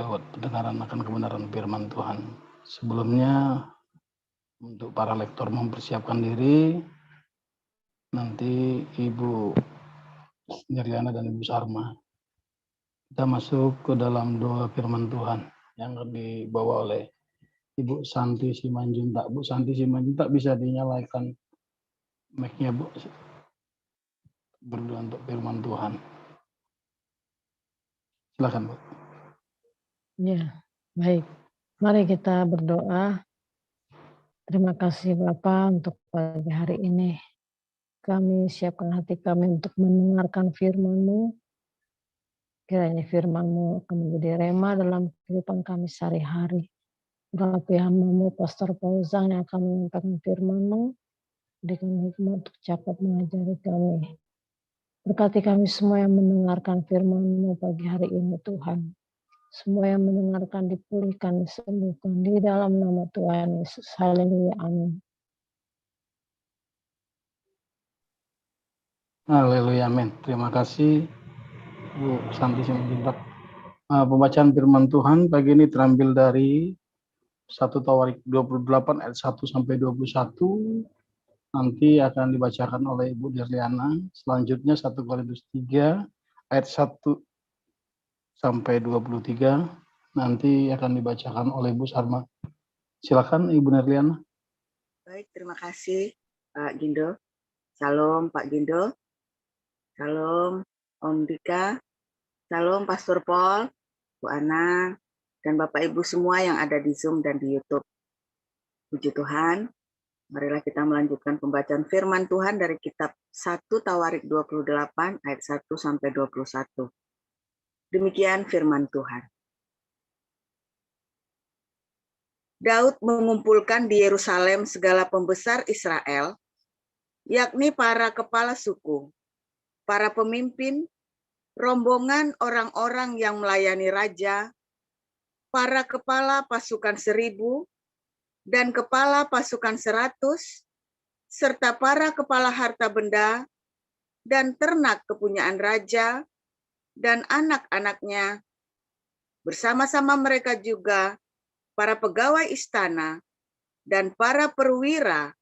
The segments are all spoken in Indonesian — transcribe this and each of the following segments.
lewat pendengaran akan kebenaran firman Tuhan. Sebelumnya, untuk para lektor mempersiapkan diri, nanti Ibu Niriana dan Ibu Sarma. Kita masuk ke dalam doa firman Tuhan yang akan dibawa oleh Ibu Santi Simanjuntak. Bu Santi Simanjuntak, bisa dinyalakan mic-nya, Bu. Berdoa untuk firman Tuhan. Silakan, Bu. Ya, baik. Mari kita berdoa. Terima kasih Bapa untuk pagi hari ini. Kami siapkan hati kami untuk mendengarkan firman-Mu. Kiranya firman-Mu akan menjadi rema dalam kehidupan kami sehari-hari. Berkati hamba-Mu Pastor Pauzang yang akan menyampaikan firman-Mu, berikan hikmat untuk dapat mengajari kami. Berkati kami semua yang mendengarkan firman-Mu pagi hari ini Tuhan. Semua yang mendengarkan dipulihkan, disembuhkan di dalam nama Tuhan Yesus. Haleluya, amin. Haleluya, amin. Terima kasih Bu Santi Simanjuntak. Pembacaan firman Tuhan pagi ini terambil dari 1 Tawarik 28 ayat 1 sampai 21. Nanti akan dibacakan oleh Ibu Dirliana. Selanjutnya 1 Korintus 3 ayat 1 sampai 23. Nanti akan dibacakan oleh Ibu Sarma. Silakan Ibu Dirliana. Baik, terima kasih Pak Gindo. Salam Pak Gindo. Salam Om Dika. Salam Pastor Paul, Bu Ana, dan Bapak Ibu semua yang ada di Zoom dan di YouTube. Puji Tuhan, marilah kita melanjutkan pembacaan firman Tuhan dari kitab 1 Tawarik 28 ayat 1 sampai 21. Demikian firman Tuhan. Daud mengumpulkan di Yerusalem segala pembesar Israel, yakni para kepala suku, para pemimpin, rombongan orang-orang yang melayani raja, para kepala pasukan 1000 dan kepala pasukan 100, serta para kepala harta benda dan ternak kepunyaan raja dan anak-anaknya. Bersama-sama mereka juga para pegawai istana dan para perwira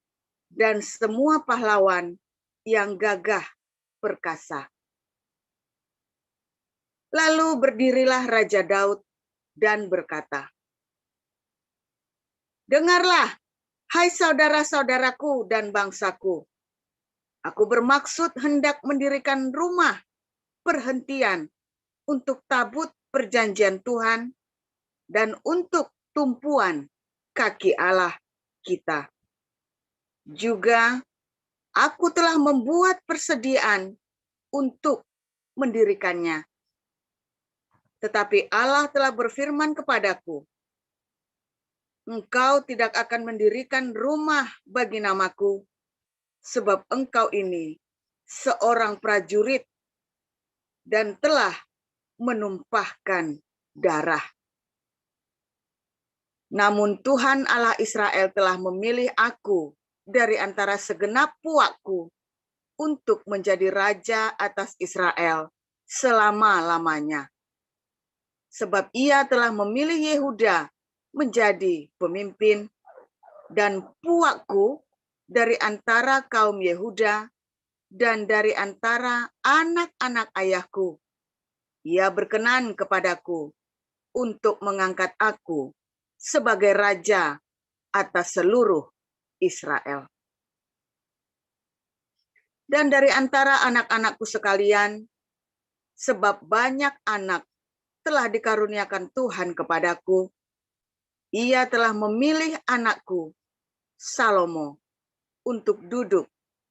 dan semua pahlawan yang gagah perkasa. Lalu berdirilah Raja Daud dan berkata, "Dengarlah, hai saudara-saudaraku dan bangsaku. Aku bermaksud hendak mendirikan rumah perhentian untuk tabut perjanjian Tuhan dan untuk tumpuan kaki Allah kita. Juga aku telah membuat persediaan untuk mendirikannya. Tetapi Allah telah berfirman kepadaku, engkau tidak akan mendirikan rumah bagi namaku, sebab engkau ini seorang prajurit dan telah menumpahkan darah. Namun Tuhan Allah Israel telah memilih aku dari antara segenap puakku untuk menjadi raja atas Israel selama-lamanya. Sebab ia telah memilih Yehuda menjadi pemimpin dan puakku dari antara kaum Yehuda dan dari antara anak-anak ayahku. Ia berkenan kepadaku untuk mengangkat aku sebagai raja atas seluruh Israel. Dan dari antara anak-anakku sekalian, sebab banyak anak telah dikaruniakan Tuhan kepadaku, ia telah memilih anakku, Salomo, untuk duduk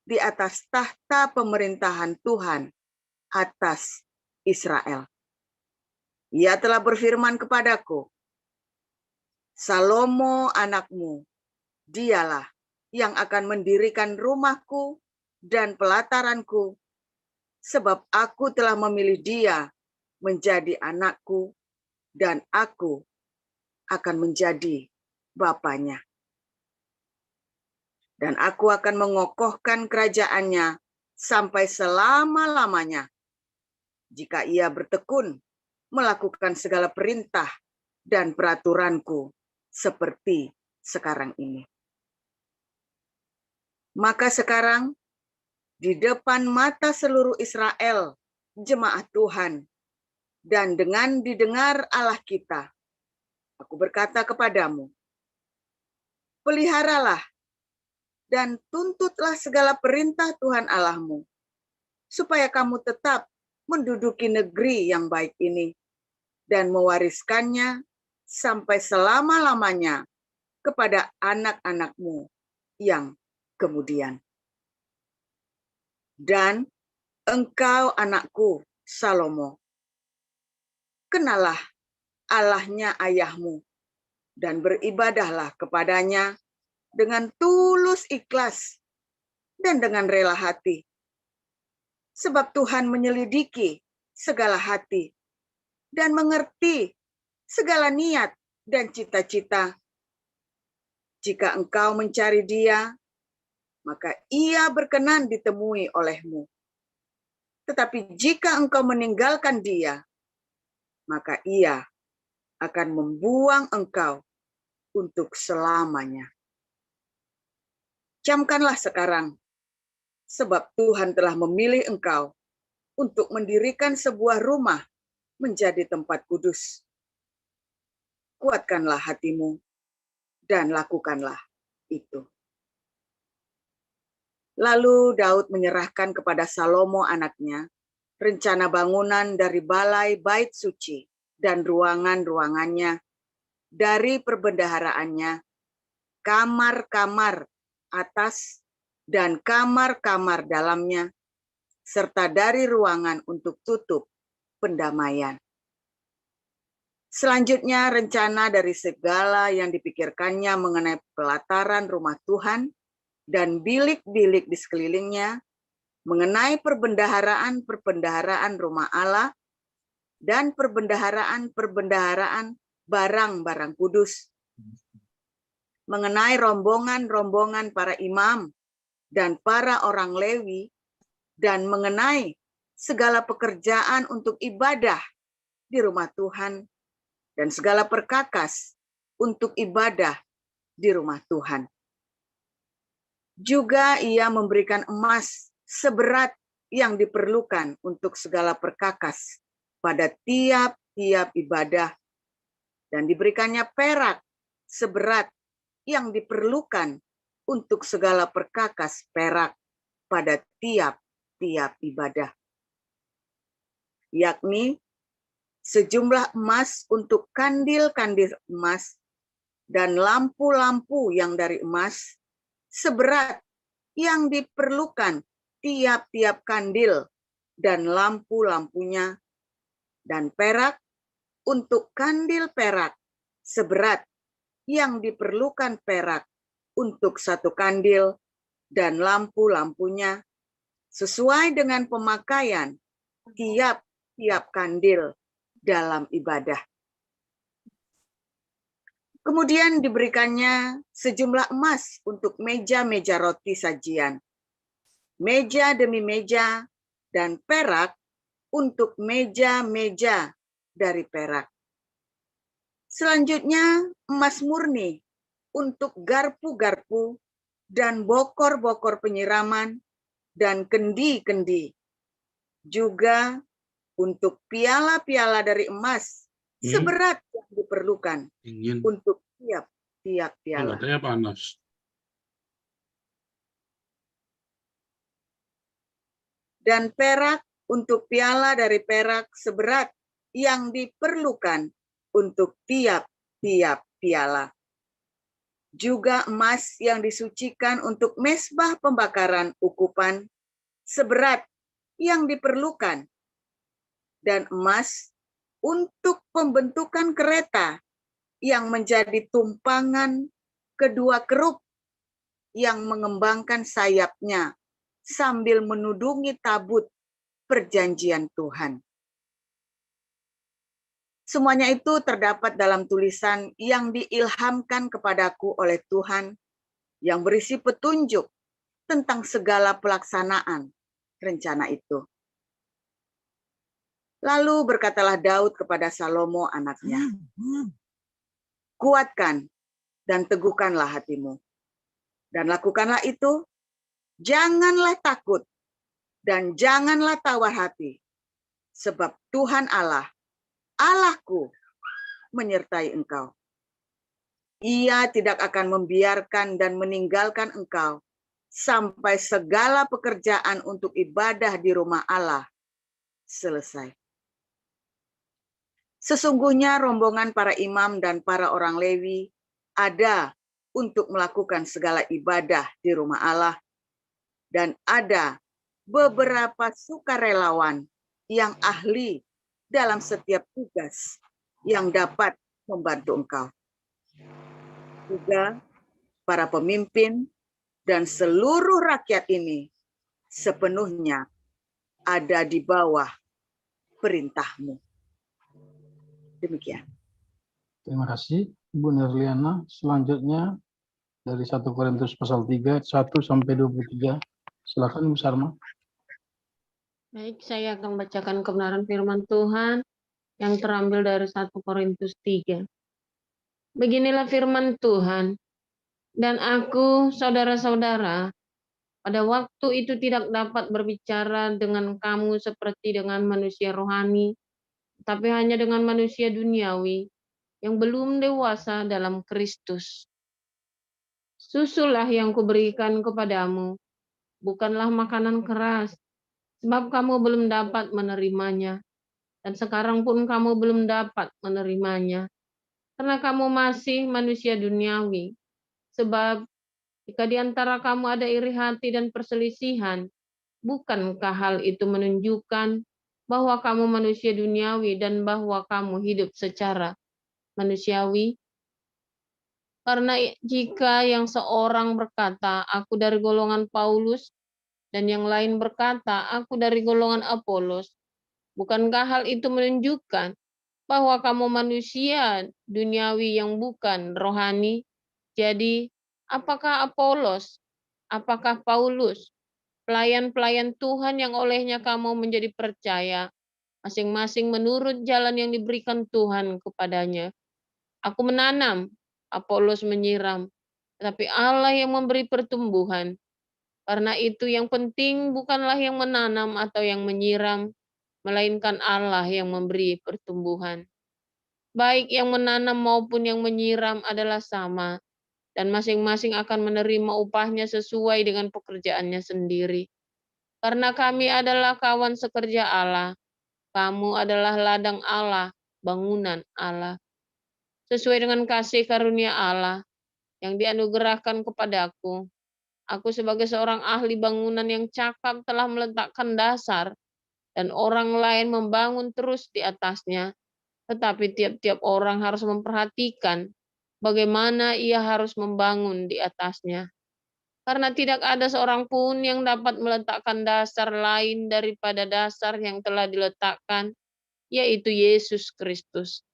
di atas tahta pemerintahan Tuhan atas Israel. Ia telah berfirman kepadaku, Salomo anakmu, dialah yang akan mendirikan rumahku dan pelataranku, sebab aku telah memilih dia menjadi anakku, dan aku akan menjadi bapaknya. Dan aku akan mengokohkan kerajaannya sampai selama-lamanya, jika ia bertekun melakukan segala perintah dan peraturanku seperti sekarang ini. Maka sekarang, di depan mata seluruh Israel, jemaat Tuhan, dan dengan didengar Allah kita, aku berkata kepadamu, peliharalah dan tuntutlah segala perintah Tuhan Allahmu, supaya kamu tetap menduduki negeri yang baik ini dan mewariskannya sampai selama-lamanya kepada anak-anakmu yang kemudian. Dan engkau anakku Salomo, kenalah Allahnya ayahmu dan beribadahlah kepadanya dengan tulus ikhlas dan dengan rela hati. Sebab Tuhan menyelidiki segala hati dan mengerti segala niat dan cita-cita. Jika engkau mencari Dia, maka Ia berkenan ditemui olehmu. Tetapi jika engkau meninggalkan Dia, maka Ia akan membuang engkau untuk selamanya. Camkanlah sekarang, sebab Tuhan telah memilih engkau untuk mendirikan sebuah rumah menjadi tempat kudus. Kuatkanlah hatimu dan lakukanlah itu. Lalu Daud menyerahkan kepada Salomo anaknya rencana bangunan dari balai bait suci dan ruangan-ruangannya, dari perbendaharaannya, kamar-kamar atas dan kamar-kamar dalamnya, serta dari ruangan untuk tutup pendamaian. Selanjutnya, rencana dari segala yang dipikirkannya mengenai pelataran rumah Tuhan dan bilik-bilik di sekelilingnya, mengenai perbendaharaan-perbendaharaan rumah Allah dan perbendaharaan-perbendaharaan barang-barang kudus, mengenai rombongan-rombongan para imam dan para orang Lewi, dan mengenai segala pekerjaan untuk ibadah di rumah Tuhan dan segala perkakas untuk ibadah di rumah Tuhan. Juga ia memberikan emas seberat yang diperlukan untuk segala perkakas pada tiap-tiap ibadah, dan diberikannya perak seberat yang diperlukan untuk segala perkakas perak pada tiap-tiap ibadah, yakni sejumlah emas untuk kandil-kandil emas dan lampu-lampu yang dari emas seberat yang diperlukan tiap-tiap kandil dan lampu-lampunya, dan perak untuk kandil perak seberat yang diperlukan perak untuk satu kandil dan lampu-lampunya, sesuai dengan pemakaian tiap-tiap kandil dalam ibadah. Kemudian diberikannya sejumlah emas untuk meja-meja roti sajian, meja demi meja, dan perak untuk meja-meja dari perak. Selanjutnya, emas murni untuk garpu-garpu dan bokor-bokor penyiraman dan kendi-kendi. Juga untuk piala-piala dari emas seberat yang diperlukan untuk tiap-tiap piala. Katanya panas. Dan perak untuk piala dari perak seberat yang diperlukan untuk tiap-tiap piala. Juga emas yang disucikan untuk mezbah pembakaran ukupan seberat yang diperlukan, dan emas untuk pembentukan kereta yang menjadi tumpangan kedua kerub yang mengembangkan sayapnya sambil menudungi tabut perjanjian Tuhan. Semuanya itu terdapat dalam tulisan yang diilhamkan kepadaku oleh Tuhan, yang berisi petunjuk tentang segala pelaksanaan rencana itu. Lalu berkatalah Daud kepada Salomo anaknya, kuatkan dan teguhkanlah hatimu. Dan lakukanlah itu, janganlah takut dan janganlah tawar hati, sebab Tuhan Allah, Allahku, menyertai engkau. Ia tidak akan membiarkan dan meninggalkan engkau sampai segala pekerjaan untuk ibadah di rumah Allah selesai. Sesungguhnya rombongan para imam dan para orang Lewi ada untuk melakukan segala ibadah di rumah Allah, dan ada beberapa sukarelawan yang ahli dalam setiap tugas yang dapat membantu engkau. Juga para pemimpin dan seluruh rakyat ini sepenuhnya ada di bawah perintahmu. Demikian. Terima kasih, Ibu Nerliana. Selanjutnya dari 1 Korintus pasal 3, 1 sampai 23. Silakan Ibu Sarma. Baik, saya akan bacakan kebenaran firman Tuhan yang terambil dari 1 Korintus 3. Beginilah firman Tuhan. Dan aku, saudara-saudara, pada waktu itu tidak dapat berbicara dengan kamu seperti dengan manusia rohani, tapi hanya dengan manusia duniawi yang belum dewasa dalam Kristus. Susulah yang kuberikan kepadamu, bukanlah makanan keras, sebab kamu belum dapat menerimanya, dan sekarang pun kamu belum dapat menerimanya, karena kamu masih manusia duniawi. Sebab jika di antara kamu ada iri hati dan perselisihan, bukankah hal itu menunjukkan bahwa kamu manusia duniawi dan bahwa kamu hidup secara manusiawi? Karena jika yang seorang berkata, aku dari golongan Paulus, dan yang lain berkata, aku dari golongan Apolos, bukankah hal itu menunjukkan bahwa kamu manusia duniawi yang bukan rohani? Jadi, apakah Apolos, apakah Paulus, pelayan-pelayan Tuhan yang olehnya kamu menjadi percaya, masing-masing menurut jalan yang diberikan Tuhan kepadanya? Aku menanam, Apolos menyiram, tetapi Allah yang memberi pertumbuhan. Karena itu yang penting bukanlah yang menanam atau yang menyiram, melainkan Allah yang memberi pertumbuhan. Baik yang menanam maupun yang menyiram adalah sama, dan masing-masing akan menerima upahnya sesuai dengan pekerjaannya sendiri. Karena kami adalah kawan sekerja Allah, kamu adalah ladang Allah, bangunan Allah. Sesuai dengan kasih karunia Allah yang dianugerahkan kepadaku, aku sebagai seorang ahli bangunan yang cakap telah meletakkan dasar, dan orang lain membangun terus di atasnya. Tetapi tiap-tiap orang harus memperhatikan bagaimana ia harus membangun di atasnya. Karena tidak ada seorang pun yang dapat meletakkan dasar lain daripada dasar yang telah diletakkan, yaitu Yesus Kristus.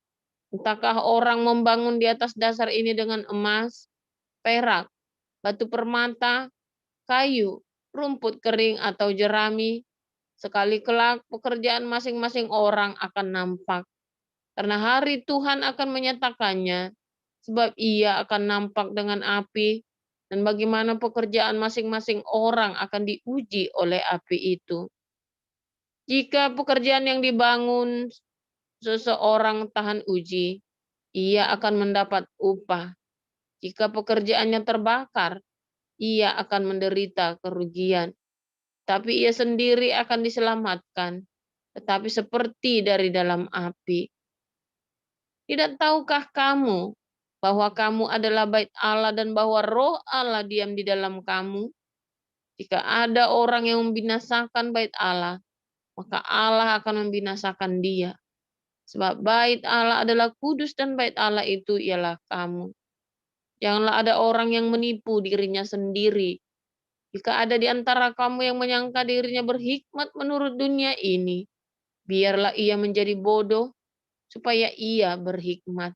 Entahkah orang membangun di atas dasar ini dengan emas, perak, batu permata, kayu, rumput kering atau jerami, sekali kelak pekerjaan masing-masing orang akan nampak. Karena hari Tuhan akan menyatakannya, sebab ia akan nampak dengan api, dan bagaimana pekerjaan masing-masing orang akan diuji oleh api itu. Jika pekerjaan yang dibangun seseorang tahan uji, ia akan mendapat upah. Jika pekerjaannya terbakar, ia akan menderita kerugian. Tapi ia sendiri akan diselamatkan, tetapi seperti dari dalam api. Tidak tahukah kamu bahwa kamu adalah bait Allah dan bahwa roh Allah diam di dalam kamu? Jika ada orang yang membinasakan bait Allah, maka Allah akan membinasakan dia. Sebab bait Allah adalah kudus dan bait Allah itu ialah kamu. Janganlah ada orang yang menipu dirinya sendiri. Jika ada di antara kamu yang menyangka dirinya berhikmat menurut dunia ini, biarlah ia menjadi bodoh supaya ia berhikmat.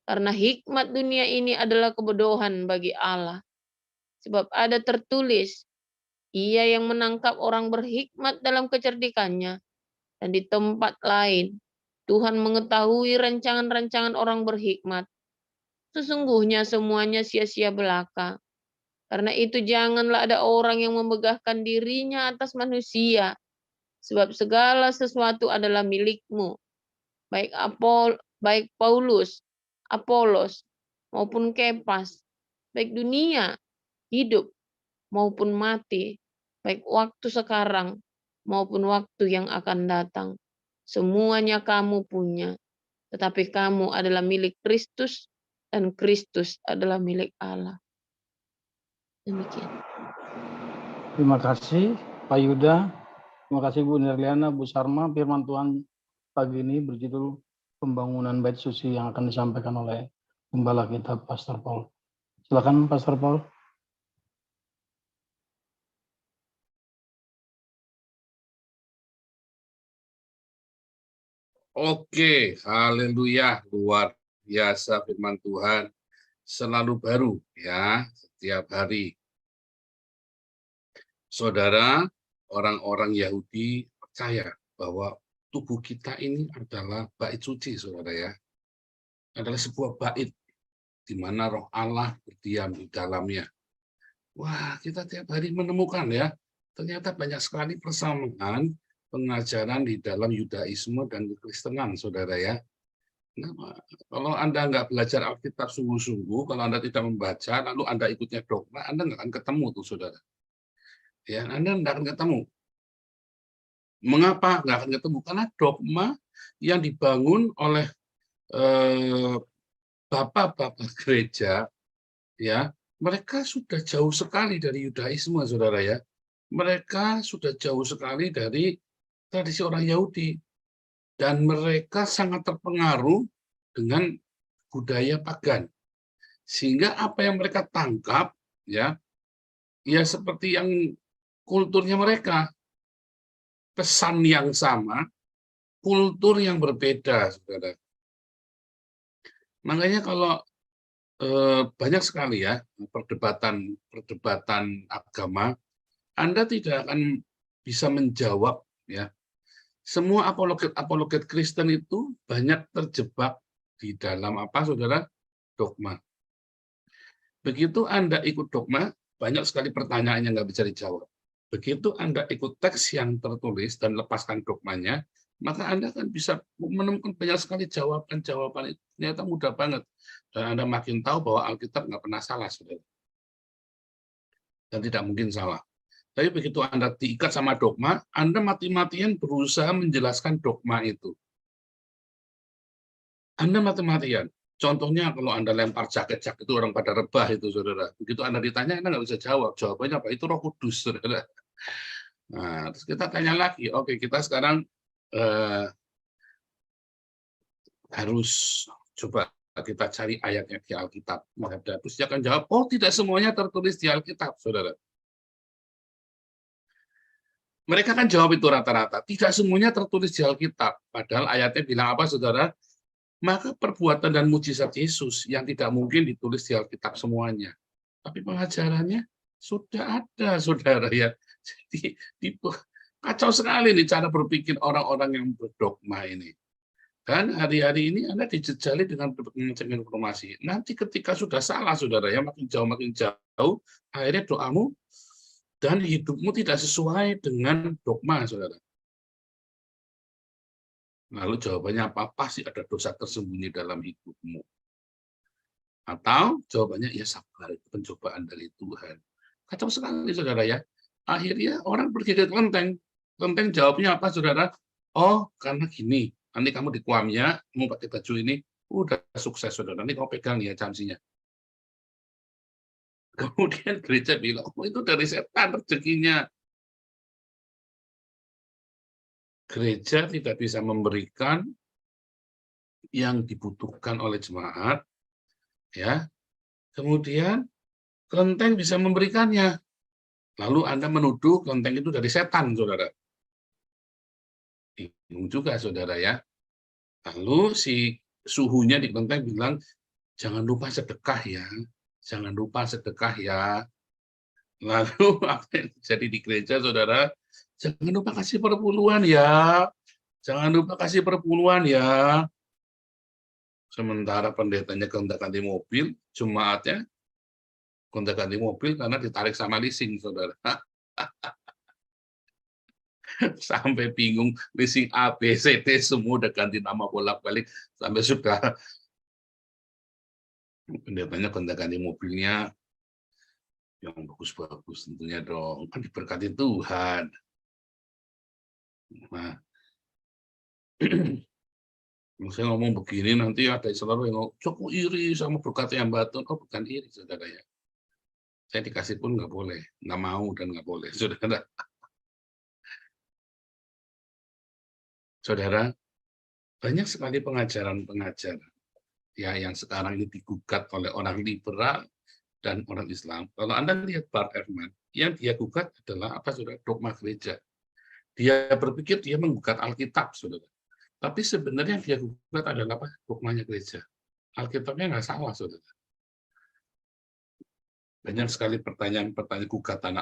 Karena hikmat dunia ini adalah kebodohan bagi Allah. Sebab ada tertulis, ia yang menangkap orang berhikmat dalam kecerdikannya. Dan di tempat lain, Tuhan mengetahui rancangan-rancangan orang berhikmat, sesungguhnya semuanya sia-sia belaka. Karena itu janganlah ada orang yang memegahkan dirinya atas manusia, sebab segala sesuatu adalah milikmu, baik Paulus, Apolos, maupun Kepas, baik dunia, hidup, maupun mati, baik waktu sekarang, maupun waktu yang akan datang. Semuanya kamu punya, tetapi kamu adalah milik Kristus, dan Kristus adalah milik Allah. Demikian. Terima kasih Pak Yuda. Terima kasih Bu Nirliana, Bu Sarma. Firman Tuhan pagi ini berjudul Pembangunan Bait Suci yang akan disampaikan oleh Gembala kita Pastor Paul. Silakan Pastor Paul. Oke, haleluya, luar biasa firman Tuhan, selalu baru ya, setiap hari. Saudara, orang-orang Yahudi percaya bahwa tubuh kita ini adalah bait suci, saudara ya. Adalah sebuah bait di mana roh Allah berdiam di dalamnya. Wah, kita tiap hari menemukan ya, ternyata banyak sekali persamaan pengajaran di dalam Yudaisme dan Kekristenan, saudara ya. Nah, kalau Anda nggak belajar Alkitab sungguh-sungguh, kalau Anda tidak membaca, lalu Anda ikutnya dogma, Anda nggak akan ketemu tuh, saudara. Ya, Anda nggak akan ketemu. Mengapa nggak akan ketemu? Karena dogma yang dibangun oleh bapak-bapak gereja, ya, mereka sudah jauh sekali dari Yudaisme, saudara ya. Mereka sudah jauh sekali dari tradisi orang Yahudi. Dan mereka sangat terpengaruh dengan budaya pagan. Sehingga apa yang mereka tangkap, ya seperti yang kulturnya mereka. Pesan yang sama, kultur yang berbeda, saudara. Makanya kalau banyak sekali ya perdebatan agama, Anda tidak akan bisa menjawab ya. Semua apologet Kristen itu banyak terjebak di dalam apa, saudara? Dogma. Begitu Anda ikut dogma, banyak sekali pertanyaan yang nggak bisa dijawab. Begitu Anda ikut teks yang tertulis dan lepaskan dogmanya, maka Anda akan bisa menemukan banyak sekali jawaban-jawaban itu. Ternyata mudah banget. Dan Anda makin tahu bahwa Alkitab nggak pernah salah, saudara. Dan tidak mungkin salah. Tapi begitu Anda diikat sama dogma, Anda mati-matian berusaha menjelaskan dogma itu. Anda mati-matian. Contohnya kalau Anda lempar jaket-jaket itu orang pada rebah itu, saudara. Begitu Anda ditanya, Anda nggak bisa jawab. Jawabannya apa? Itu Roh Kudus, saudara. Nah, terus kita tanya lagi. Oke, kita sekarang harus coba kita cari ayatnya di Alkitab. Terus dia akan jawab, oh tidak semuanya tertulis di Alkitab, saudara. Mereka kan jawab itu rata-rata. Tidak semuanya tertulis di Alkitab. Padahal ayatnya bilang apa, saudara? Maka perbuatan dan mujizat Yesus yang tidak mungkin ditulis di Alkitab semuanya. Tapi pengajarannya sudah ada, saudara ya. Jadi kacau sekali nih cara berpikir orang-orang yang berdogma ini. Dan hari-hari ini Anda dijejali dengan berbagai informasi. Nanti ketika sudah salah, saudara ya, makin jauh, akhirnya doamu dan hidupmu tidak sesuai dengan dogma, saudara. Lalu jawabannya apa? Pasti ada dosa tersembunyi dalam hidupmu. Atau jawabannya, ya sabar, itu pencobaan dari Tuhan. Kacau sekali, saudara ya. Akhirnya orang pergi ke kelenteng. Kelenteng jawabnya apa, saudara? Oh, karena gini. Nanti kamu di kuamnya, mau pakai baju ini, udah sukses, saudara. Nanti kamu pegang nih ya camsinya. Kemudian gereja bilang, oh itu dari setan rezekinya. Gereja tidak bisa memberikan yang dibutuhkan oleh jemaat, ya. Kemudian kelenteng bisa memberikannya. Lalu Anda menuduh kelenteng itu dari setan, saudara. Bingung juga, saudara ya. Lalu si suhunya di kelenteng bilang, jangan lupa sedekah ya. Jangan lupa sedekah ya. Lalu apa yang terjadi di gereja, saudara? Jangan lupa kasih perpuluhan ya. Jangan lupa kasih perpuluhan ya. Sementara pendetanya gonta-ganti mobil, jemaatnya gonta-ganti mobil karena ditarik sama leasing, saudara. Sampai bingung, leasing A, B, C, D semua udah ganti nama bolak-balik, sampai sudah pendetanya gonta-ganti mobilnya yang bagus-bagus tentunya dong, kan diberkati Tuhan. Nah, saya ngomong begini nanti ada selalu yang ngomong, cukup iri sama berkat yang batu. Oh, bukan iri, saudara ya. Saya dikasih pun nggak boleh, nggak mau dan nggak boleh, saudara. Saudara, banyak sekali pengajaran-pengajaran ya yang sekarang ini digugat oleh orang liberal dan orang Islam. Kalau Anda lihat Bart Ehrman, yang dia gugat adalah apa, saudara? Dogma gereja. Dia berpikir dia menggugat Alkitab, saudara. Tapi sebenarnya yang dia gugat adalah apa? Dogmanya gereja. Alkitabnya nggak salah, saudara. Banyak sekali pertanyaan-pertanyaan gugatan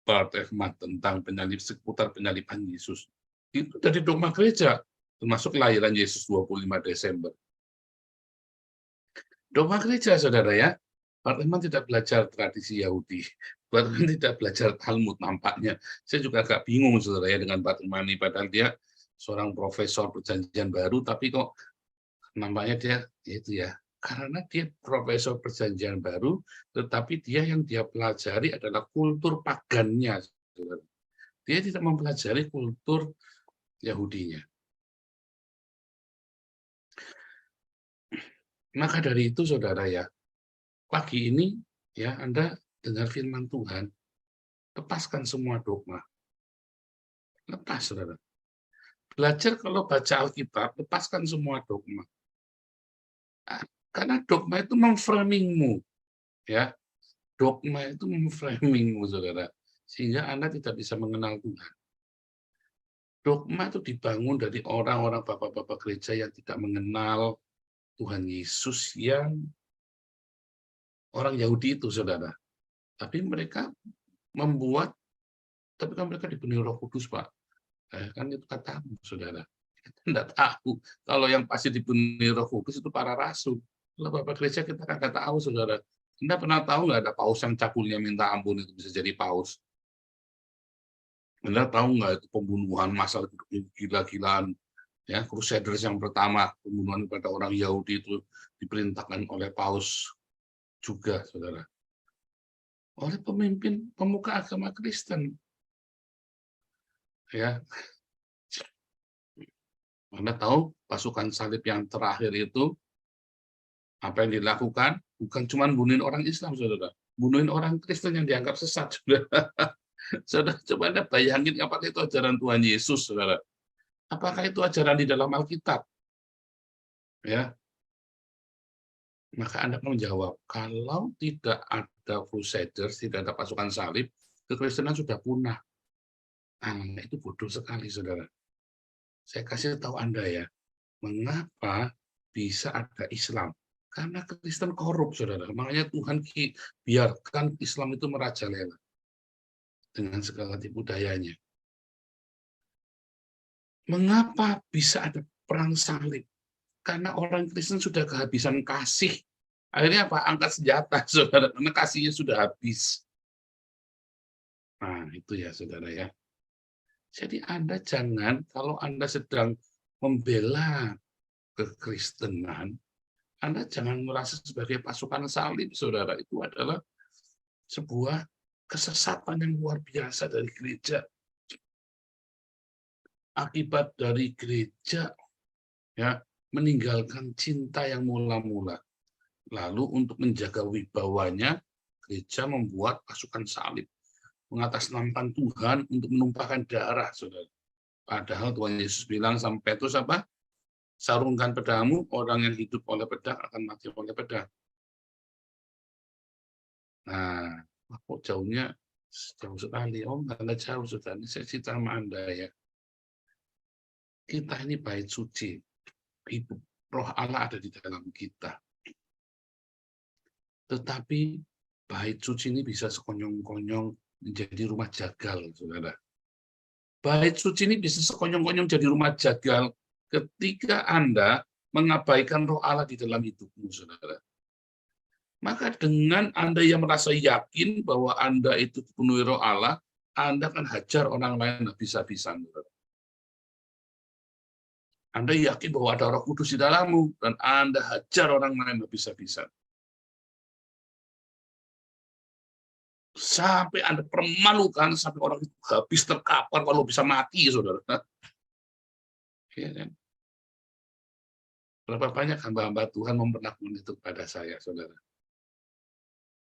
Bart Ehrman tentang seputar penyaliban Yesus. Itu dari dogma gereja, termasuk kelahiran Yesus 25 Desember. Dogma gereja, saudara ya. Bart Ehrman tidak belajar tradisi Yahudi. Bart Ehrman tidak belajar Talmud nampaknya. Saya juga agak bingung, saudara ya, dengan Bart Ehrman ini. Padahal dia seorang profesor perjanjian baru, tapi kok nampaknya dia itu ya. Karena dia profesor perjanjian baru, tetapi yang dia pelajari adalah kultur pagannya. Saudara. Dia tidak mempelajari kultur Yahudinya. Maka dari itu, saudara ya, pagi ini ya Anda dengar firman Tuhan, lepaskan semua dogma. Lepas, saudara. Belajar kalau baca Alkitab, lepaskan semua dogma. Karena dogma itu memframingmu, ya. Dogma itu memframingmu, saudara, sehingga Anda tidak bisa mengenal Tuhan. Dogma itu dibangun dari orang-orang bapak-bapak gereja yang tidak mengenal Tuhan Yesus, yang orang Yahudi itu, saudara. Tapi mereka membuat, tapi kan mereka dipenuhi Roh Kudus, Pak. Kan itu katamu, saudara. Kita tidak tahu. Kalau yang pasti dipenuhi Roh Kudus itu para rasul. Kalau Bapak gereja kita kan nggak tahu, saudara. Anda pernah tahu nggak ada paus yang cabulnya minta ampun itu bisa jadi paus? Anda tahu nggak itu pembunuhan massal gila-gilaan? Ya, Crusaders yang pertama, pembunuhan kepada orang Yahudi itu diperintahkan oleh paus juga, saudara. Oleh pemimpin pemuka agama Kristen. Ya, Anda tahu pasukan salib yang terakhir itu apa yang dilakukan? Bukan cuma bunuhin orang Islam, saudara. Bunuhin orang Kristen yang dianggap sesat, saudara. Saudara, coba Anda bayangin apakah itu ajaran Tuhan Yesus, saudara. Apakah itu ajaran di dalam Alkitab? Ya. Maka Anda menjawab, kalau tidak ada Crusaders, tidak ada pasukan salib, kekristenan sudah punah. Nah, itu bodoh sekali, saudara. Saya kasih tahu Anda ya, mengapa bisa ada Islam? Karena Kristen korup, saudara. Makanya Tuhan biarkan Islam itu merajalela dengan segala tipu dayanya. Mengapa bisa ada perang salib? Karena orang Kristen sudah kehabisan kasih. Akhirnya apa? Angkat senjata, saudara. Karena kasihnya sudah habis. Nah, itu ya, saudara ya. Jadi Anda jangan, kalau Anda sedang membela kekristenan, Anda jangan merasa sebagai pasukan salib, saudara. Itu adalah sebuah kesesatan yang luar biasa dari gereja. Akibat dari gereja ya meninggalkan cinta yang mula-mula. Lalu untuk menjaga wibawanya, gereja membuat pasukan salib. Mengatasnamakan Tuhan untuk menumpahkan darah, saudara. Padahal Tuhan Yesus bilang sama Petrus apa? Sarungkan pedangmu, orang yang hidup oleh pedang akan mati oleh pedang. Nah, kok jauhnya jauh sekali. Oh, nggak jauh, saudara. Saya cerita sama Anda ya. Kita ini bait suci. Hidup Roh Allah ada di dalam kita. Tetapi bait suci ini bisa sekonyong-konyong menjadi rumah jagal, saudara. Bait suci ini bisa sekonyong-konyong jadi rumah jagal ketika Anda mengabaikan roh Allah di dalam hidupmu, saudara. Maka dengan Anda yang merasa yakin bahwa Anda itu dipenuhi roh Allah, Anda akan hajar orang lain habis-habisan. Anda yakin bahwa ada Roh Kudus di dalammu, dan Anda hajar orang lain habis-habisan. Sampai Anda permalukan, sampai orang itu habis terkapar, kalau bisa mati, saudara. Ya, kan? Berapa banyak hamba-hamba Tuhan memperlakukan itu kepada saya, saudara.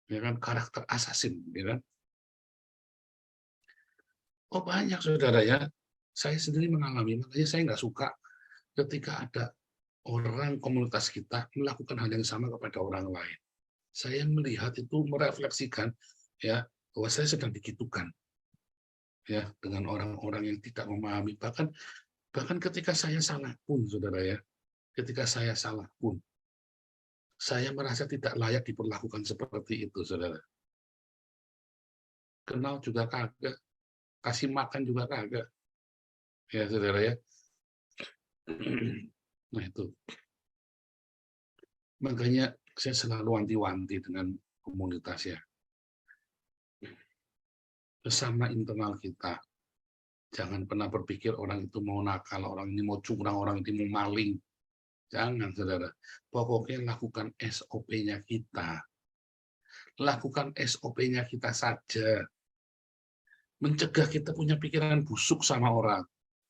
Ya kan, karakter assassin, ya kan? Oh banyak, saudara ya. Saya sendiri mengalami, makanya saya nggak suka ketika ada orang komunitas kita melakukan hal yang sama kepada orang lain. Saya melihat itu, merefleksikan ya bahwa saya sedang digitukan ya dengan orang-orang yang tidak memahami. Bahkan ketika saya salah pun, saudara ya, ketika saya salah pun, saya merasa tidak layak diperlakukan seperti itu, saudara. Kenal juga kagak, kasih makan juga kagak, ya saudara ya. Nah itu, makanya saya selalu wanti-wanti dengan komunitas ya. Bersama internal kita, jangan pernah berpikir orang itu mau nakal, orang ini mau curang, orang ini mau maling. Jangan, saudara. Pokoknya lakukan SOP-nya kita. Lakukan SOP-nya kita saja. Mencegah kita punya pikiran busuk sama orang.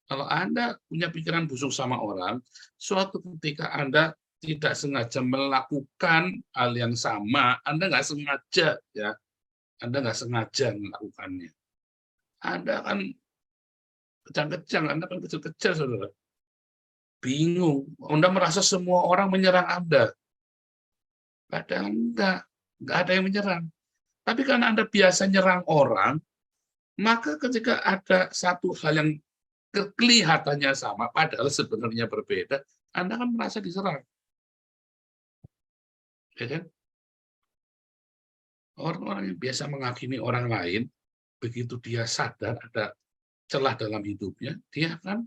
Kalau Anda punya pikiran busuk sama orang, suatu ketika Anda tidak sengaja melakukan hal yang sama, Anda nggak sengaja, ya, Anda nggak sengaja melakukannya. Anda akan kejang-kejang, Anda akan kecil-kecil, saudara. Bingung, Anda merasa semua orang menyerang Anda. Padahal enggak ada yang menyerang. Tapi karena Anda biasa nyerang orang, maka ketika ada satu hal yang kelihatannya sama, padahal sebenarnya berbeda, Anda akan merasa diserang. Ya kan? Orang-orang yang biasa menghakimi orang lain, begitu dia sadar ada celah dalam hidupnya, dia akan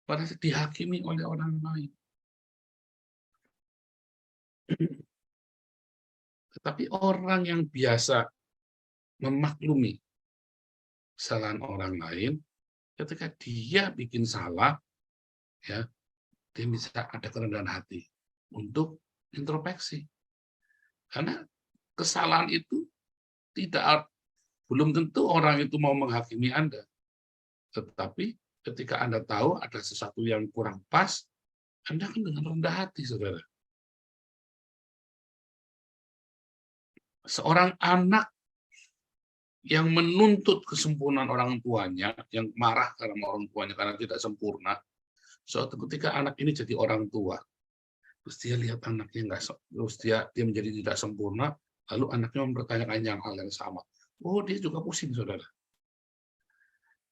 merasa dihakimi oleh orang lain. Tetapi orang yang biasa memaklumi kesalahan orang lain, ketika dia bikin salah, ya, dia bisa ada kerendahan hati untuk introspeksi. Karena kesalahan itu belum tentu orang itu mau menghakimi Anda. Tetapi ketika Anda tahu ada sesuatu yang kurang pas, Anda akan dengan rendah hati, saudara. Seorang anak yang menuntut kesempurnaan orang tuanya, yang marah karena orang tuanya karena tidak sempurna, suatu ketika anak ini jadi orang tua, terus dia lihat anaknya terus dia menjadi tidak sempurna, lalu anaknya mempertanyakan yang hal yang sama. Oh, dia juga pusing, saudara.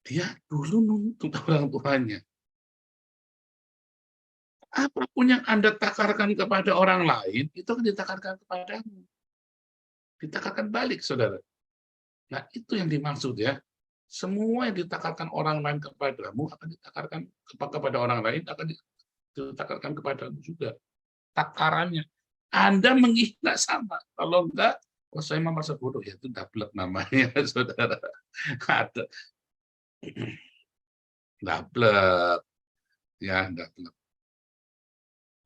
Dia dulu nuntut orang tuanya. Apapun yang Anda takarkan kepada orang lain, itu akan ditakarkan kepadamu. Ditakarkan balik, saudara. Nah, itu yang dimaksud ya. Semua yang ditakarkan orang lain kepadamu akan ditakarkan kepada orang lain, akan ditakarkan kepadamu juga. Takarannya. Anda menghina sama. Kalau enggak, oh saya merasa bodoh, ya itu double namanya, saudara. Ada. Double. Ya, double.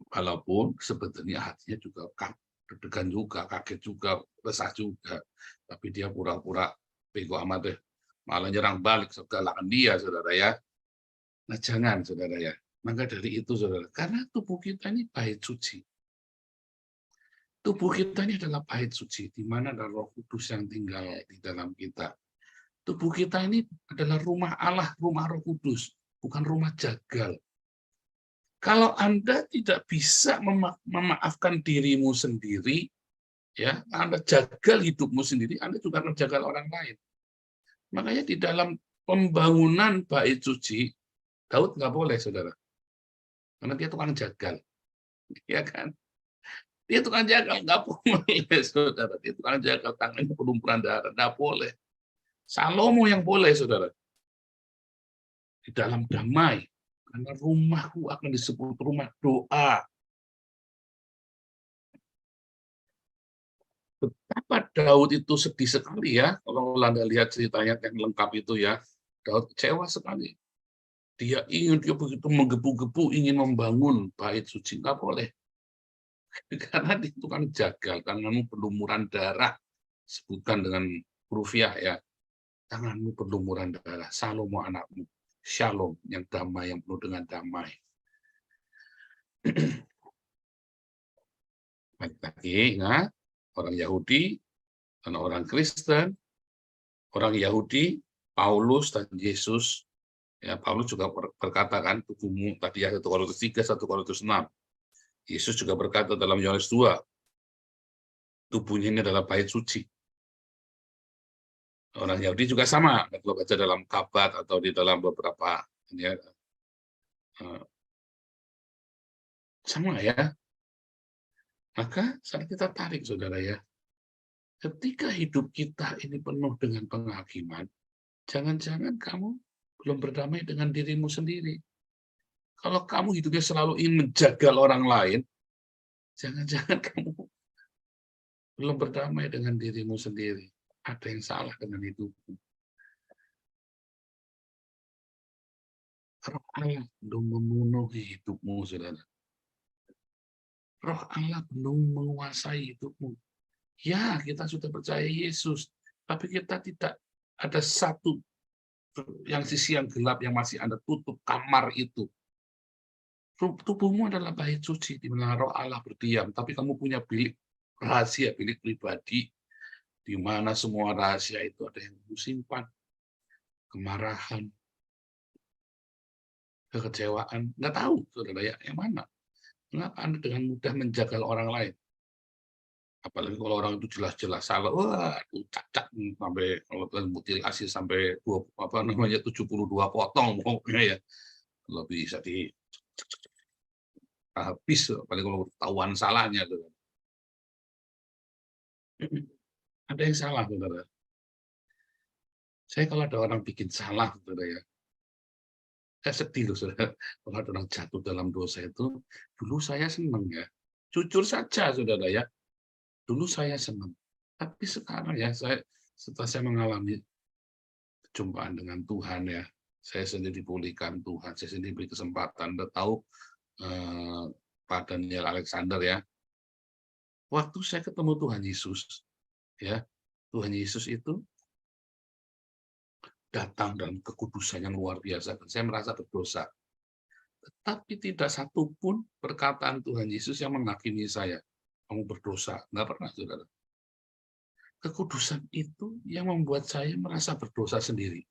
Walaupun sebetulnya hatinya juga deg-degan juga, kaget juga, resah juga. Tapi dia pura-pura bego amat deh. Malah nyerang balik, segalakan dia, saudara ya. Nah, jangan, saudara ya. Maka dari itu, saudara, karena tubuh kita ini bait suci. Tubuh kita ini adalah bait suci, di mana ada Roh Kudus yang tinggal di dalam kita. Tubuh kita ini adalah rumah Allah, rumah Roh Kudus, bukan rumah jagal. Kalau Anda tidak bisa memaafkan dirimu sendiri, ya, Anda jagal hidupmu sendiri, Anda juga akan jagal orang lain. Makanya di dalam pembangunan bait suci, Daud nggak boleh, saudara, karena dia tukang jagal, ya kan? Dia tukang jagal, nggak boleh, saudara. Dia tukang jagal, tangannya pelumpuran darah, nggak boleh. Salomo yang boleh, saudara. Di dalam damai, karena rumahku akan disebut rumah doa. Betapa Daud itu sedih sekali ya, kalau Anda lihat ceritanya yang lengkap itu ya, Daud kecewa sekali. Dia begitu menggebu-gebu ingin membangun bait suci, nggak boleh. Karena itu kan jagal, tanganmu berlumuran darah, sebutkan dengan rufiah ya, tanganmu berlumuran darah, Salomo anakmu, Shalom, yang damai, yang penuh dengan damai. Balik lagi, ingat, orang Yahudi dan orang Kristen, orang Yahudi, Paulus dan Yesus, ya Paulus juga berkata kan, tubuhmu tadi ya 1 Korintus 3, 1 Korintus 6. Yesus juga berkata dalam Yohanes 2, tubuhnya ini adalah bait suci. Orang Yahudi juga sama, kalau baca dalam Kabat atau di dalam beberapa ya, sama ya. Maka saat kita tarik, saudara ya, ketika hidup kita ini penuh dengan penghakiman, jangan-jangan kamu belum berdamai dengan dirimu sendiri. Kalau kamu hidupnya selalu ingin menjagal orang lain, jangan-jangan kamu belum berdamai dengan dirimu sendiri. Ada yang salah dengan hidupmu. Roh Allah belum memenuhi hidupmu, saudara. Roh Allah belum menguasai hidupmu. Ya, kita sudah percaya Yesus, tapi kita tidak ada satu yang sisi yang gelap yang masih Anda tutup kamar itu. Tubuhmu adalah bait suci di mana Roh Allah berdiam, tapi kamu punya bilik rahasia, bilik pribadi, di mana semua rahasia itu ada yang kamu simpan. Kemarahan, kekecewaan, nggak tahu, saudara ya, yang mana. Mengapa Anda dengan mudah menjagal orang lain? Apalagi kalau orang itu jelas-jelas salah, wah, itu cacat sampai kalau mutilasi sampai 72 potong pokoknya ya. Lebih bisa di habis, apalagi kalau ketahuan salahnya. Ada yang salah, saudara. Saya kalau ada orang bikin salah, saudara ya, saya sedih loh, saudara. Kalau ada orang jatuh dalam dosa itu, dulu saya senang ya. Jujur saja, saudara ya. Dulu saya senang. Tapi sekarang ya, setelah saya mengalami perjumpaan dengan Tuhan ya, saya sendiri dipulihkan Tuhan, saya sendiri beri kesempatan. Anda tahu Pak Daniel Alexander ya, waktu saya ketemu Tuhan Yesus, ya Tuhan Yesus itu datang dalam kekudusan yang luar biasa. Dan saya merasa berdosa. Tetapi tidak satupun perkataan Tuhan Yesus yang menghakimi saya. Kamu berdosa. Nggak pernah, saudara. Kekudusan itu yang membuat saya merasa berdosa sendiri.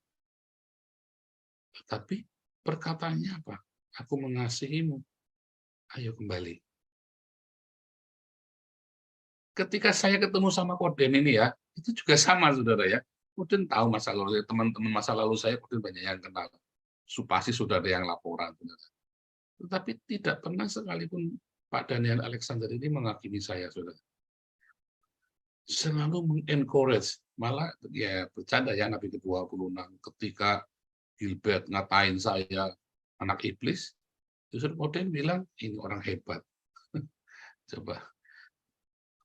Tetapi perkataannya apa? Aku mengasihimu. Ayo kembali. Ketika saya ketemu sama Koden ini ya, itu juga sama, saudara ya. Koden tahu masa lalu, teman-teman masa lalu saya, Koden banyak yang kenal. Pasti sudah ada yang laporan, saudara. Tetapi tidak pernah sekalipun Pak Daniel Alexander ini menghakimi saya, saudara. Selalu mengencourage, malah ya bercanda ya Nabi ke-26 ketika Gilbert ngatain saya anak iblis, justru Koden bilang ini orang hebat. Coba.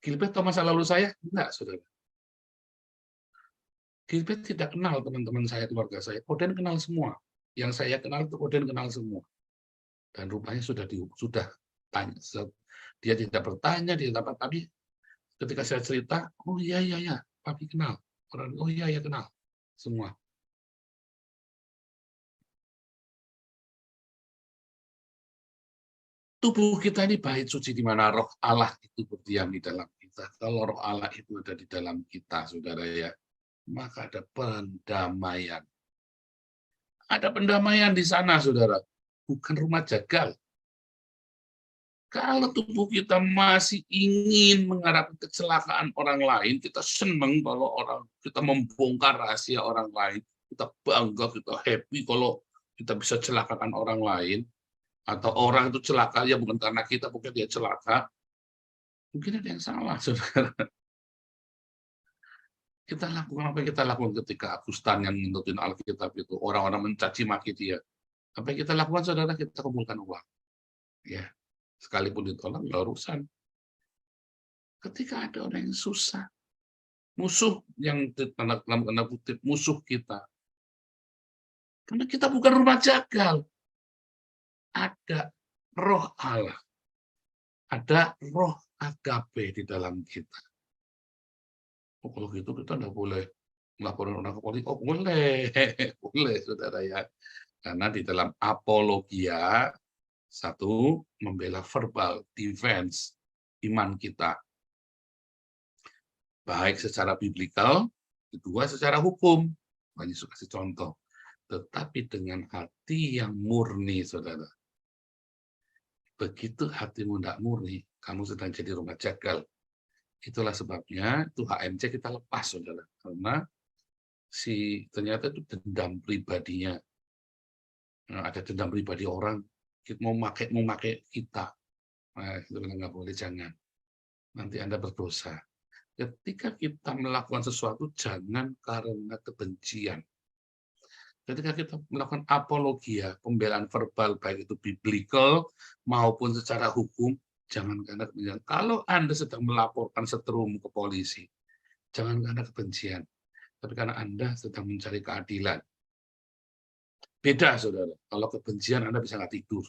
Gilbert tahu masa lalu saya? Enggak, saudara. Gilbert tidak kenal teman-teman saya, keluarga saya. Koden kenal semua. Yang saya kenal itu Koden kenal semua. Dan rupanya sudah tanya. Dia tidak bertanya, dia dapat, tapi ketika saya cerita, oh iya, papi kenal. Orang, oh iya, kenal. Semua. Tubuh kita ini bait suci di mana roh Allah itu berdiam di dalam kita. Kalau roh Allah itu ada di dalam kita, saudara ya, maka ada pendamaian. Ada pendamaian di sana, saudara. Bukan rumah jagal. Kalau tubuh kita masih ingin mengharapkan kecelakaan orang lain, kita senang kalau kita membongkar rahasia orang lain, kita bangga, kita happy kalau kita bisa celakakan orang lain, atau orang itu celaka ya bukan karena kita, bukan dia celaka. Mungkin ada yang salah, saudara. Kita lakukan apa yang kita lakukan ketika Agustan yang menuntun Alkitab itu, orang-orang mencaci maki dia. Apa yang kita lakukan, saudara? Kita kumpulkan uang. Ya, sekalipun ditolak, nggak urusan. Ketika ada orang yang susah, musuh yang dalam tanda kutip musuh kita. Karena kita bukan rumah jagal. Ada roh Allah. Ada roh agape di dalam kita. Oh, kalau gitu kita nggak boleh melaporkan orang ke polisi. Oh, boleh. Boleh, saudara ya. Karena di dalam apologia, satu, membela verbal, defense, iman kita. Baik secara biblikal, kedua secara hukum. Tuhan Yesus kasih contoh. Tetapi dengan hati yang murni, saudara. Begitu hatimu tidak murni, kamu sedang jadi rumah jagal. Itulah sebabnya itu HMC kita lepas, saudara. Karena ternyata itu dendam pribadinya. Nah, ada dendam pribadi orang, kita mau pakai kita. Nah, itu nggak boleh, jangan. Nanti Anda berdosa. Ketika kita melakukan sesuatu, jangan karena kebencian. Ketika kita melakukan apologia, pembelaan verbal, baik itu biblical maupun secara hukum, jangan karena kebencian. Kalau Anda sedang melaporkan seterumu ke polisi, jangan karena kebencian, tapi karena Anda sedang mencari keadilan. Beda, saudara. Kalau kebencian, Anda bisa nggak tidur.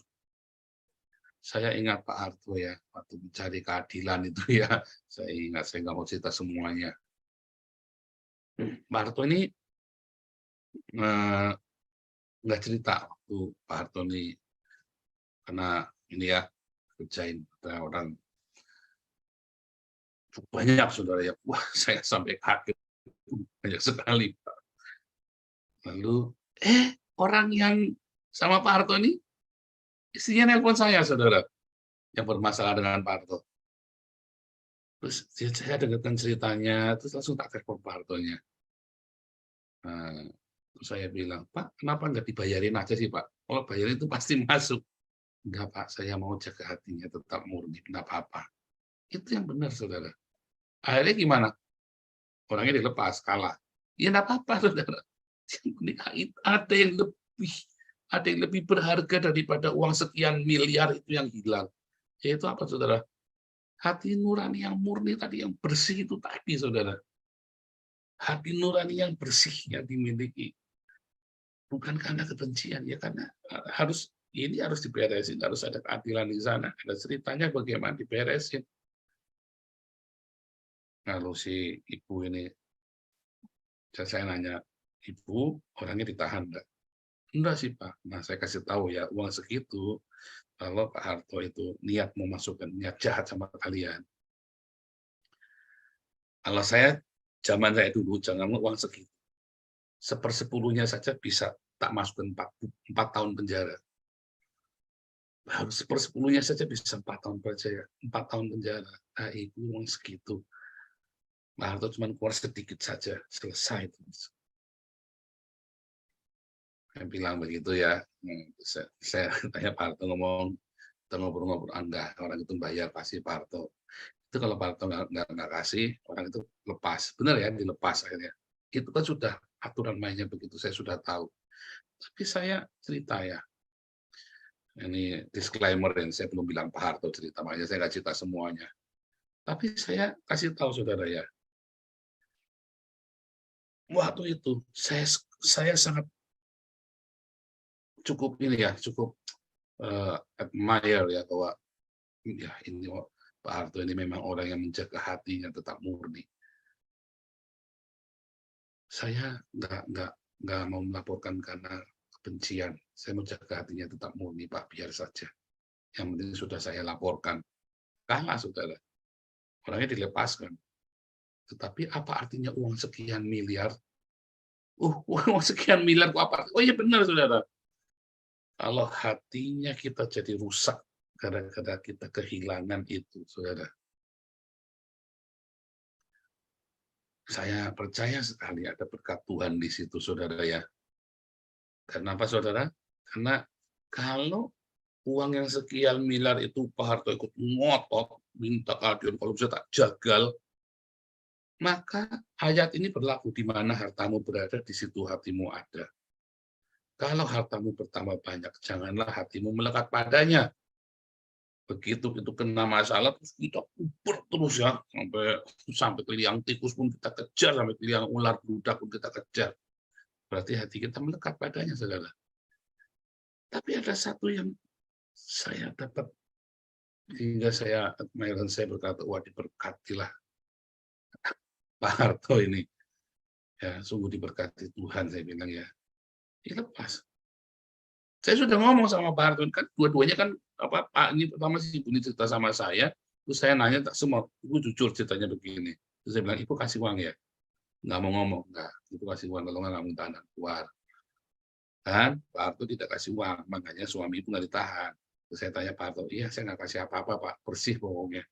Saya ingat Pak Harto ya, waktu mencari keadilan itu ya, saya ingat, saya nggak mau cerita semuanya. Pak Harto ini nggak cerita waktu Pak Harto ini, karena ini ya, kerjain orang banyak, saudara ya. Wah, saya sampai kaget, banyak sekali, Pak. Lalu, orang yang sama Pak Harto ini, istrinya nelpon saya, saudara, yang bermasalah dengan Pak Harto. Terus saya dengarkan ceritanya, terus langsung tak telepon Pak Hartonya. Nah, terus saya bilang, Pak, kenapa nggak dibayarin aja sih, Pak? Kalau bayarin itu pasti masuk. Enggak, Pak, saya mau jaga hatinya tetap murni, enggak apa-apa. Itu yang benar, saudara. Akhirnya gimana? Orangnya dilepas, kalah. Ya enggak apa-apa, saudara. Ada yang lebih berharga daripada uang sekian miliar itu yang hilang. Yaitu apa, saudara? Hati nurani yang murni tadi, yang bersih itu tadi, saudara. Hati nurani yang bersih yang dimiliki. Bukan karena kebencian, ya karena ini harus diberesin, harus ada keadilan di sana. Ada ceritanya bagaimana diberesin. Kalau si ibu ini, saya nanya, Ibu, orangnya ditahan enggak? Enggak sih, Pak. Nah, saya kasih tahu ya, uang segitu, kalau Pak Harto itu niat memasukkan, niat jahat sama kalian. Kalau zaman saya dulu, jangan uang segitu. 1/10-nya saja bisa tak masukkan 4 tahun penjara. Harus 1/10-nya saja bisa 4 tahun penjara. 4 tahun penjara. Nah, Ibu uang segitu. Pak Harto cuma keluar sedikit saja, selesai. Saya bilang begitu ya. Saya tanya Pak Harto ngomong, kita ngobrol-ngobrol, enggak, orang itu bayar pasti Pak Harto. Itu kalau Pak Harto nggak kasih, orang itu lepas. Benar ya, dilepas akhirnya. Itu kan sudah aturan mainnya begitu, saya sudah tahu. Tapi saya cerita ya, ini disclaimer, dan saya belum bilang Pak Harto cerita, makanya saya nggak cerita semuanya. Tapi saya kasih tahu, saudara ya, waktu itu saya sangat cukup admire ya, bahwa ya ini Pak Harto ini memang orang yang menjaga hatinya tetap murni. Saya nggak mau melaporkan karena kebencian. Saya menjaga hatinya tetap murni, Pak, biar saja. Yang penting sudah saya laporkan. Kalah, saudara. Orangnya dilepaskan. Tetapi apa artinya uang sekian miliar? Uang sekian miliar apa? Oh iya benar, saudara. Kalau hatinya kita jadi rusak gara-gara kita kehilangan itu, saudara. Saya percaya sekali ada berkat Tuhan di situ, saudara ya. Kenapa, saudara? Karena kalau uang yang sekian miliar itu Pak Harto ikut ngotot, minta keadilan, kalau bisa tak jagal, maka ayat ini berlaku, di mana hartamu berada, di situ hatimu ada. Kalau hartamu bertambah banyak, janganlah hatimu melekat padanya. Begitu itu kena masalah, terus kita uber terus ya, sampai ke liang tikus pun kita kejar, sampai ke liang ular beludak pun kita kejar. Berarti hati kita melekat padanya, saudara. Tapi ada satu yang saya dapat, hingga saya admiran, saya berkata, wah diberkatilah Pak Harto ini. Ya, sungguh diberkati Tuhan, saya bilang ya. Dilepas. Saya sudah ngomong sama Pak Harto, kan dua-duanya kan, Pak ini pertama sih Ibu ini cerita sama saya, terus saya nanya tak semua, Ibu jujur ceritanya begini. Terus saya bilang, Ibu kasih uang ya? Nggak mau ngomong, nggak. Ibu kasih uang, kalau nggak minta anak keluar. Dan Pak Harto tidak kasih uang, makanya suami Ibu nggak ditahan. Terus saya tanya Pak Harto, iya saya nggak kasih apa-apa Pak, bersih pokoknya.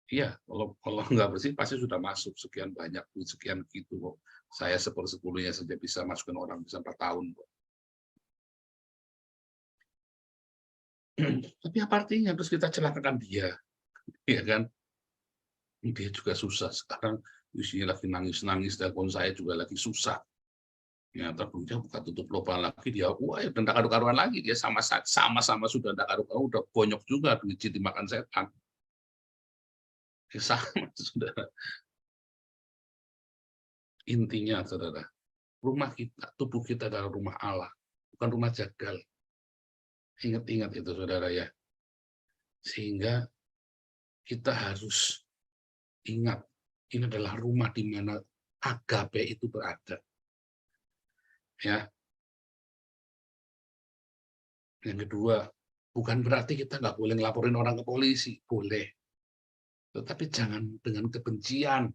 Iya, kalau nggak bersih pasti sudah masuk sekian banyak, sekian gitu kok. Saya 1/10-nya saja bisa masukin orang bisa 4 tahun kok. Tapi apa artinya? Terus kita celakakan dia, ya kan? Dia juga susah sekarang. Isinya lagi nangis-nangis, telepon saya juga lagi susah. Ya, terus buka tutup lubang lagi dia, wah ya udah karu-karuan lagi dia sama-sama sudah karu-karuan, udah bonyok juga duit dimakan setan. Ya, sama saudara. Intinya saudara, rumah kita, tubuh kita adalah rumah Allah, bukan rumah jagal. Ingat-ingat itu saudara ya. Sehingga kita harus ingat, ini adalah rumah di mana agape itu berada. Ya. Yang kedua, bukan berarti kita nggak boleh ngelaporin orang ke polisi, boleh. Tetapi jangan dengan kebencian.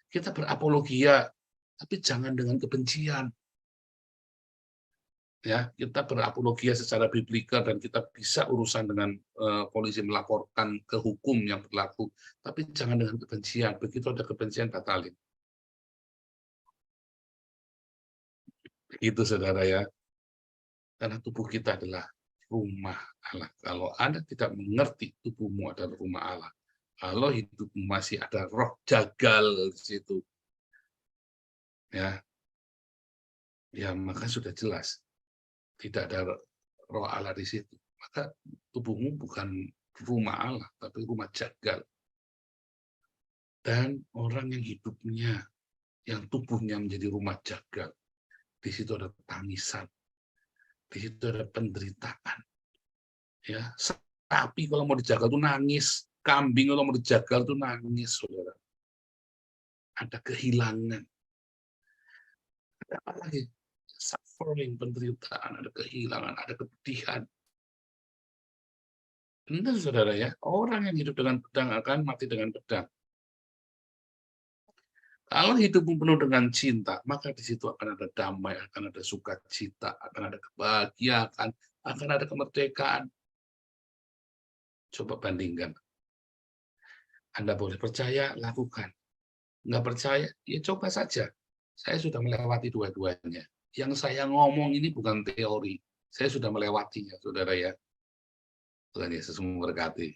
Kita berapologia, tapi jangan dengan kebencian. Ya, kita berapologia secara biblika dan kita bisa urusan dengan polisi melaporkan ke hukum yang berlaku, tapi jangan dengan kebencian. Begitu ada kebencian, batalin. Itu saudara ya. Karena tubuh kita adalah rumah Allah. Kalau Anda tidak mengerti tubuhmu adalah rumah Allah, kalau hidupmu masih ada roh jagal di situ, ya, maka sudah jelas tidak ada roh Allah di situ. Maka tubuhmu bukan rumah Allah, tapi rumah jagal. Dan orang yang hidupnya, yang tubuhnya menjadi rumah jagal, di situ ada tangisan. Di situ ada penderitaan. Ya, sapi kalau mau dijagal tuh nangis, kambing kalau mau dijagal tuh nangis, saudara. Ada kehilangan. Ada apa lagi? Suffering, penderitaan, ada kehilangan, ada kepedihan. Benar, saudara ya. Orang yang hidup dengan pedang akan mati dengan pedang. Kalau hidupmu penuh dengan cinta, maka di situ akan ada damai, akan ada sukacita, akan ada kebahagiaan, akan ada kemerdekaan. Coba bandingkan. Anda boleh percaya, lakukan. Nggak percaya, ya coba saja. Saya sudah melewati dua-duanya. Yang saya ngomong ini bukan teori. Saya sudah melewatinya, saudara ya. Tuhan Yesus memberkati.